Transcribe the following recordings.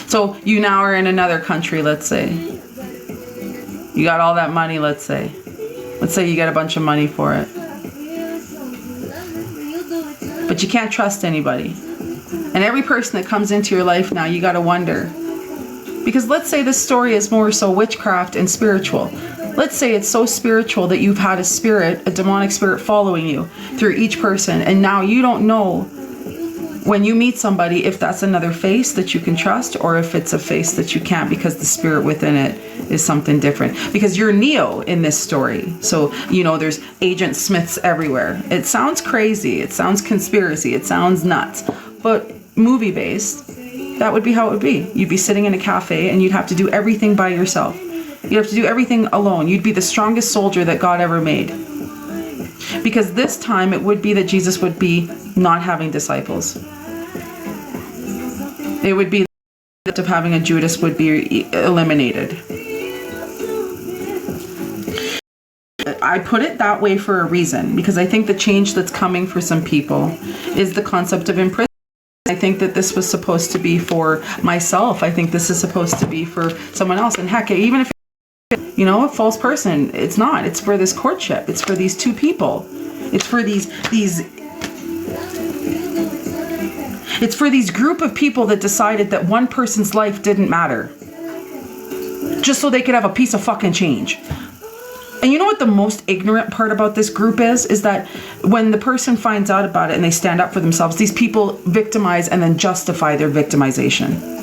So you now are in another country, let's say. You got all that money, let's say. Let's say you get a bunch of money for it. But you can't trust anybody. And every person that comes into your life now, you got to wonder. Because let's say this story is more so witchcraft and spiritual. Let's say it's so spiritual that you've had a spirit, a demonic spirit following you through each person. And now you don't know when you meet somebody if that's another face that you can trust or if it's a face that you can't because the spirit within it is something different. Because you're Neo in this story. So, you know, there's Agent Smiths everywhere. It sounds crazy. It sounds conspiracy. It sounds nuts. But movie-based, that would be how it would be. You'd be sitting in a cafe and you'd have to do everything by yourself. You'd have to do everything alone. You'd be the strongest soldier that God ever made. Because this time it would be that Jesus would be not having disciples. It would be that of having a Judas would be eliminated. I put it that way for a reason, because I think the change that's coming for some people is the concept of imprisonment. I think that this was supposed to be for myself. I think this is supposed to be for someone else. And heck, even if you know, a false person, it's not. It's for this courtship. It's for these two people. It's for these it's for these group of people that decided that one person's life didn't matter. Just so they could have a piece of fucking change. And you know what the most ignorant part about this group is? Is that when the person finds out about it and they stand up for themselves, these people victimize and then justify their victimization.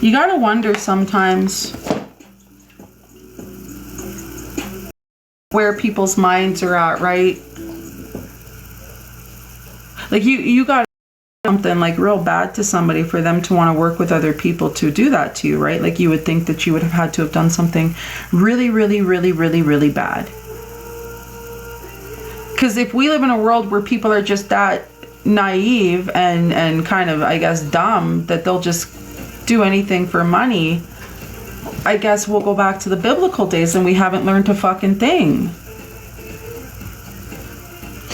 You gotta wonder sometimes where people's minds are at, right? Like you got something like real bad to somebody for them to want to work with other people to do that to you, right? Like you would think that you would have had to have done something really, really, really, really, really bad. Because if we live in a world where people are just that naive and kind of, I guess, dumb that they'll just do anything for money, I guess we'll go back to the biblical days and we haven't learned a fucking thing.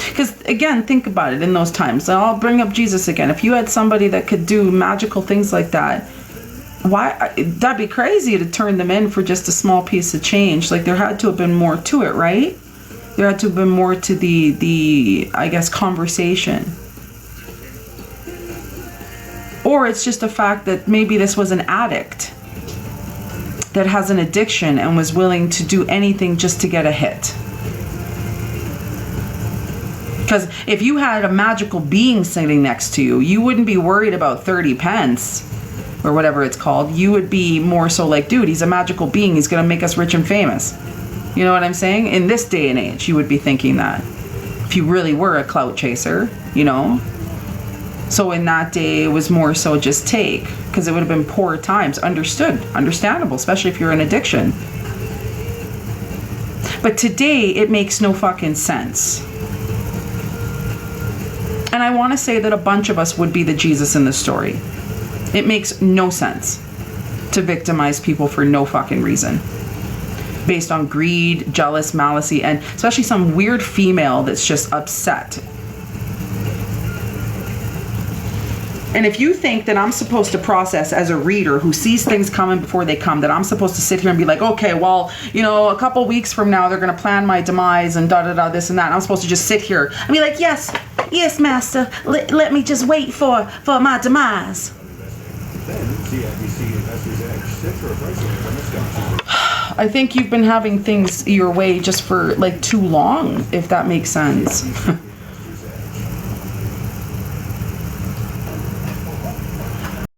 Because again, think about it in those times. And I'll bring up Jesus again. If you had somebody that could do magical things like that, why? That'd be crazy to turn them in for just a small piece of change. Like there had to have been more to it, right? There had to have been more to the I guess, conversation. Or it's just a fact that maybe this was an addict that has an addiction and was willing to do anything just to get a hit. Because if you had a magical being sitting next to you, you wouldn't be worried about 30 pence or whatever it's called. You would be more so like, dude, he's a magical being. He's going to make us rich and famous. You know what I'm saying? In this day and age, you would be thinking that. If you really were a clout chaser, you know? So in that day, it was more so just take, because it would have been poor times. Understandable, especially if you're in addiction. But today, it makes no fucking sense. And I want to say that a bunch of us would be the Jesus in the story. It makes no sense to victimize people for no fucking reason. Based on greed, jealous, malice, and especially some weird female that's just upset. And if you think that I'm supposed to process as a reader who sees things coming before they come, that I'm supposed to sit here and be like, okay, well, you know, a couple weeks from now, they're going to plan my demise and da-da-da, this and that. And I'm supposed to just sit here and be like, yes, master, let me just wait for my demise. I think you've been having things your way just for like too long, if that makes sense.